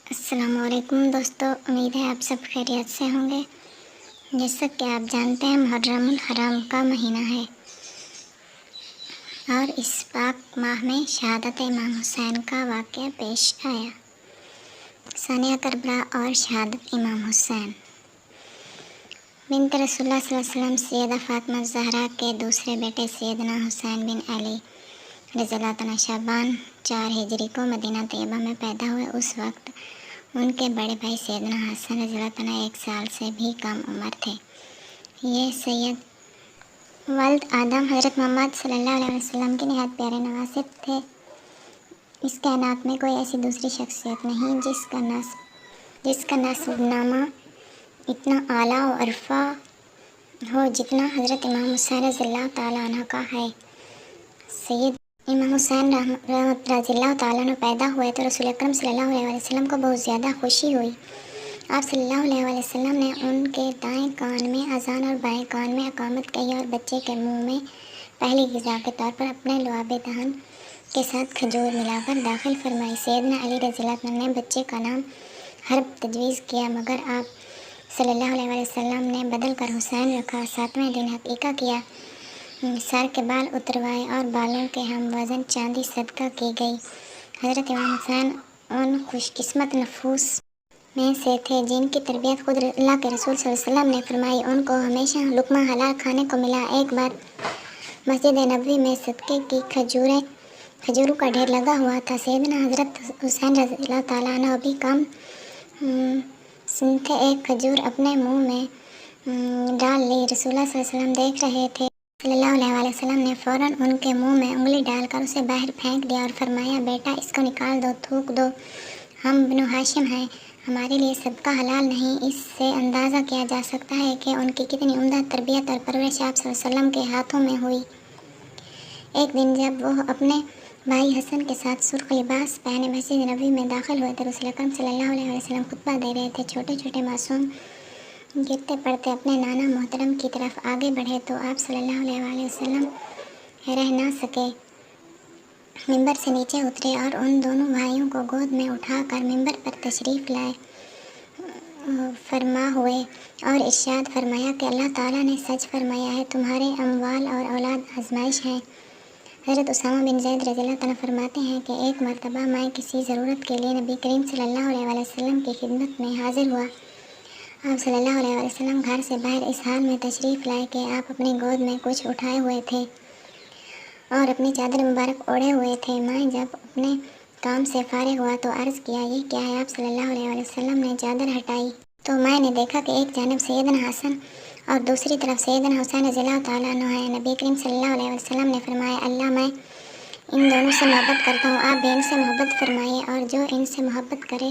السلام علیکم دوستو، امید ہے آپ سب خیریت سے ہوں گے۔ جیسا کہ آپ جانتے ہیں محرم الحرام کا مہینہ ہے اور اس پاک ماہ میں شہادت امام حسین کا واقعہ پیش آیا۔ ثانیہ کربلا اور شہادت امام حسین بنت رسول اللہ صلی اللہ علیہ وسلم سیدہ فاطمہ الزہرا کے دوسرے بیٹے سیدنا حسین بن علی رضی اللہ عنہ شعبان 4 ہجری کو مدینہ طیبہ میں پیدا ہوئے۔ اس وقت ان کے بڑے بھائی سیدنا حسن رضی اللہ عنہ 1 سال سے بھی کم عمر تھے۔ یہ سید ولد آدم حضرت محمد صلی اللہ علیہ وسلم کے نہایت پیارے نواسے تھے۔ اس کائنات میں کوئی ایسی دوسری شخصیت نہیں جس کا نسب نامہ اتنا اعلیٰ و عرفا ہو جتنا حضرت امام حسین رضی اللہ تعالیٰ عنہ کا ہے۔ سید امام حسین رضی اللہ تعالیٰ عنہ پیدا ہوئے تو رسول اکرم صلی اللہ علیہ وسلم کو بہت زیادہ خوشی ہوئی۔ آپ صلی اللہ علیہ وسلم نے ان کے دائیں کان میں اذان اور بائیں کان میں اقامت کہی اور بچے کے منہ میں پہلی غذا کے طور پر اپنے لعاب دہن کے ساتھ کھجور ملا کر داخل فرمائی۔ سیدنا علی رضی اللہ عنہ نے بچے کا نام حرب تجویز کیا، مگر آپ صلی اللہ علیہ وسلم نے بدل کر حسین رکھا۔ 7ویں دن عقیقہ کیا، سر کے بال اتروائے اور بالوں کے ہم وزن چاندی صدقہ کی گئی۔ حضرت امام حسین ان خوش قسمت نفوس میں سے تھے جن کی تربیت خود اللہ کے رسول صلی اللہ علیہ وسلم نے فرمائی۔ ان کو ہمیشہ لقمہ حلال کھانے کو ملا۔ ایک بار مسجد نبوی میں صدقے کی کھجوروں کا ڈھیر لگا ہوا تھا۔ سیدنا حضرت حسین رضی اللہ تعالیٰ عنہ بھی کم سن تھے۔ ایک کھجور اپنے منہ میں ڈال لی۔ رسول اللہ صلی اللہ علیہ وسلم دیکھ رہے تھے۔ صلی اللہ علیہ وسلم نے فوراً ان کے منہ میں انگلی ڈال کر اسے باہر پھینک دیا اور فرمایا، بیٹا اس کو نکال دو، تھوک دو، ہم بنو ہاشم ہیں، ہمارے لیے صدقہ حلال نہیں۔ اس سے اندازہ کیا جا سکتا ہے کہ ان کی کتنی عمدہ تربیت اور پرورش آپ صلی اللہ علیہ وسلم کے ہاتھوں میں ہوئی۔ ایک دن جب وہ اپنے بھائی حسن کے ساتھ سرخ لباس پہنے مسجد نبوی میں داخل ہوئے تو رسول اکرم صلی اللہ علیہ وسلم خطبہ دے رہے تھے۔ چھوٹے چھوٹے معصوم گرتے پڑتے اپنے نانا محترم کی طرف آگے بڑھے تو آپ صلی اللہ علیہ وسلم رہ نہ سکے، ممبر سے نیچے اترے اور ان دونوں بھائیوں کو گود میں اٹھا کر ممبر پر تشریف لائے فرما ہوئے اور ارشاد فرمایا کہ اللہ تعالیٰ نے سچ فرمایا ہے، تمہارے اموال اور اولاد آزمائش ہیں۔ حضرت اسامہ بن زید رضی اللہ عنہ فرماتے ہیں کہ ایک مرتبہ میں کسی ضرورت کے لیے نبی کریم صلی اللہ علیہ وسلم کی خدمت میں حاضر ہوا۔ آپ صلی اللہ علیہ وسلم گھر سے باہر اس حال میں تشریف لائے کہ آپ اپنی گود میں کچھ اٹھائے ہوئے تھے اور اپنی چادر مبارک اوڑھے ہوئے تھے۔ میں جب اپنے کام سے فارغ ہوا تو عرض کیا، یہ کیا ہے؟ آپ صلی اللہ علیہ وسلم نے چادر ہٹائی تو میں نے دیکھا کہ ایک جانب سیدنا حسن اور دوسری طرف سیدنا حسین رضی اللہ تعالیٰ عنہ ہے۔ نبی کریم صلی اللہ علیہ وسلم نے فرمایا، اللہ میں ان دونوں سے محبت کرتا ہوں، آپ بھی ان سے محبت فرمائیے، اور جو ان سے محبت کرے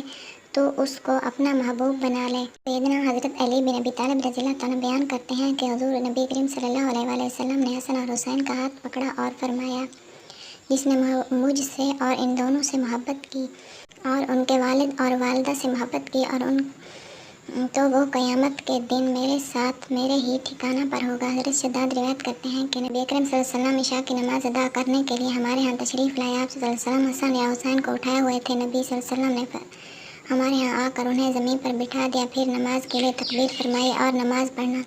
تو اس کو اپنا محبوب بنا لے۔ سیدنا حضرت علی بن ابی طالب رضی اللہ عنہ بیان کرتے ہیں کہ حضور نبی کریم صلی اللہ علیہ وسلم نے حسن اور حسین کا ہاتھ پکڑا اور فرمایا، جس نے مجھ سے اور ان دونوں سے محبت کی اور ان کے والد اور والدہ سے محبت کی تو وہ قیامت کے دن میرے ساتھ میرے ہی ٹھکانہ پر ہوگا۔ حضرت شداد روایت کرتے ہیں کہ نبی اکرم صلی اللہ علیہ وسلم عشاء کی نماز ادا کرنے کے لیے ہمارے ہاں تشریف لائے۔ آپ صلی اللہ علیہ وسلم حسن یا حسین کو اٹھائے ہوئے تھے۔ نبی صلی اللہ علیہ وسلم نے ہمارے ہاں آ کر انہیں زمین پر بٹھا دیا، پھر نماز کے لیے تکبیر فرمائی اور نماز پڑھنا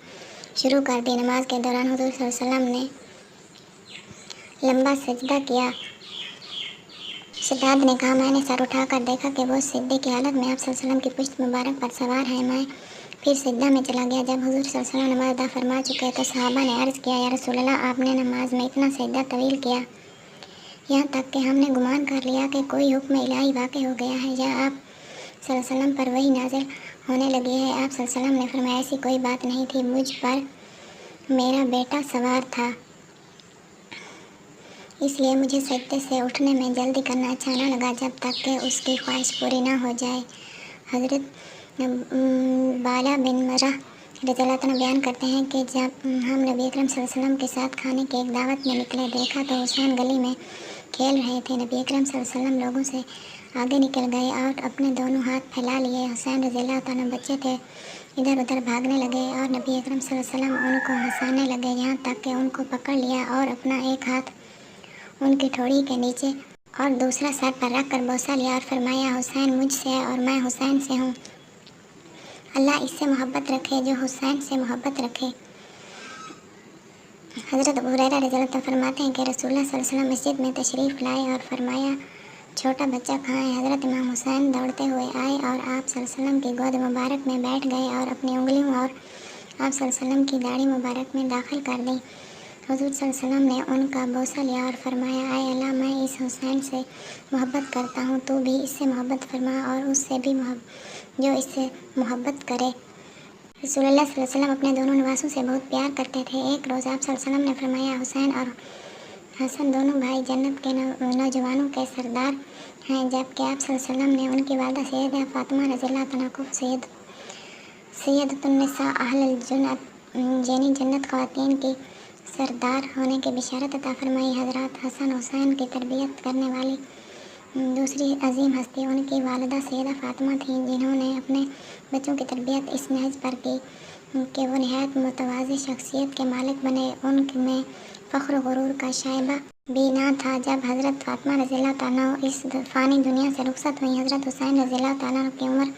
شروع کر دی۔ نماز کے دوران حضور صلی اللہ علیہ وسلم نے لمبا سجدہ کیا۔ شداد نے کہا، میں نے سر اٹھا کر دیکھا کہ وہ سجدے کی حالت میں آپ صلی اللہ علیہ وسلم کی پشت مبارک پر سوار ہیں۔ میں پھر سجدہ میں چلا گیا۔ جب حضور صلی اللہ علیہ وسلم نماز ادا فرما چکے تو صحابہ نے عرض کیا، یا رسول اللہ، آپ نے نماز میں اتنا سجدہ طویل کیا، یہاں تک کہ ہم نے گمان کر لیا کہ کوئی حکم الہی واقع ہو گیا ہے یا آپ صلی اللہ علیہ وسلم پر وحی نازل ہونے لگی ہے۔ آپ صلی اللہ علیہ وسلم نے فرمایا، ایسی کوئی بات نہیں تھی، مجھ پر میرا بیٹا سوار تھا، اس لیے مجھے سجدے سے اٹھنے میں جلدی کرنا اچھا نہ لگا جب تک کہ اس کی خواہش پوری نہ ہو جائے۔ حضرت بالا بن مرہ رضی اللہ عنہ بیان کرتے ہیں کہ جب ہم نبی اکرم صلی اللہ علیہ وسلم کے ساتھ کھانے کی ایک دعوت میں نکلے، دیکھا تو حسین گلی میں کھیل رہے تھے۔ نبی اکرم صلی اللہ علیہ وسلم لوگوں سے آگے نکل گئے اور اپنے دونوں ہاتھ پھیلا لیے۔ حسین رضی اللہ عنہ بچے تھے، ادھر ادھر بھاگنے لگے اور نبی اکرم صلی اللہ علیہ وسلم ان کو ہنسانے لگے، یہاں تک کہ ان کو پکڑ لیا اور اپنا ایک ہاتھ ان کی ٹھوڑی کے نیچے اور دوسرا سر پر رکھ کر بوسہ لیا اور فرمایا حسین مجھ سے ہے اور میں حسین سے ہوں، اللہ اس سے محبت رکھے جو حسین سے محبت رکھے۔ حضرت ابو ہریرہ رضی اللہ عنہ فرماتے ہیں کہ رسول اللہ صلی اللہ علیہ وسلم مسجد میں تشریف لائے اور فرمایا چھوٹا بچہ کہاں ہے؟ حضرت امام حسین دوڑتے ہوئے آئے اور آپ صلی اللہ علیہ وسلم کی گود مبارک میں بیٹھ گئے اور اپنی انگلیوں اور آپ صلی اللہ علیہ وسلم کی داڑھی مبارک میں داخل کر دیں۔ حضور صلی اللہ علیہ وسلم نے ان کا بوسہ لیا اور فرمایا اے اللہ میں اس حسین سے محبت کرتا ہوں، تو بھی اس سے محبت فرما اور اس سے بھی جو اس سے محبت کرے۔ رسول اللہ صلی اللہ علیہ وسلم اپنے دونوں نواسوں سے بہت پیار کرتے تھے۔ ایک روز آپ صلی اللہ علیہ وسلم نے فرمایا حسین اور حسن دونوں بھائی جنت کے نوجوانوں کے سردار ہیں، جبکہ آپ صلی اللہ علیہ وسلم نے ان کی والدہ سیدہ فاطمہ رضی اللہ عنہا کو سیدۃ النساء اہل الجنت یعنی جنت خواتین کی سردار ہونے کی بشارت عطا فرمائی۔ حضرات حسن حسین کی تربیت کرنے والی دوسری عظیم ہستی ان کی والدہ سیدہ فاطمہ تھیں، جنہوں نے اپنے بچوں کی تربیت اس نہج پر کی کہ وہ نہایت متواضع شخصیت کے مالک بنے۔ ان میں فخر و غرور کا شائبہ بھی نہ تھا۔ جب حضرت فاطمہ رضی اللہ تعالیٰ اس فانی دنیا سے رخصت ہوئی، حضرت حسین رضی اللہ تعالیٰ کی عمر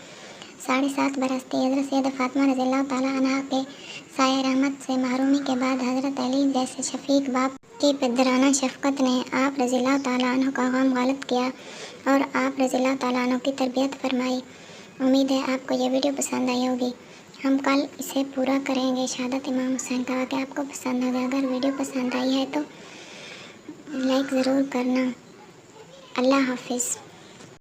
7.5 برس تھی۔ حضرت سیدہ فاطمہ رضی اللہ تعالیٰ عنہا کے سایہ رحمت سے محرومی کے بعد حضرت علی جیسے شفیق باپ کی پدرانہ شفقت نے آپ رضی اللہ تعالیٰ عنہ کا غم غالب کیا اور آپ رضی اللہ تعالیٰ عنہ کی تربیت فرمائی۔ امید ہے آپ کو یہ ویڈیو پسند آئی ہوگی۔ ہم کل اسے پورا کریں گے۔ شہادت امام حسین کا واقعہ آپ کو پسند آ جائے، اگر ویڈیو پسند آئی ہے تو لائک ضرور کرنا۔ اللہ حافظ۔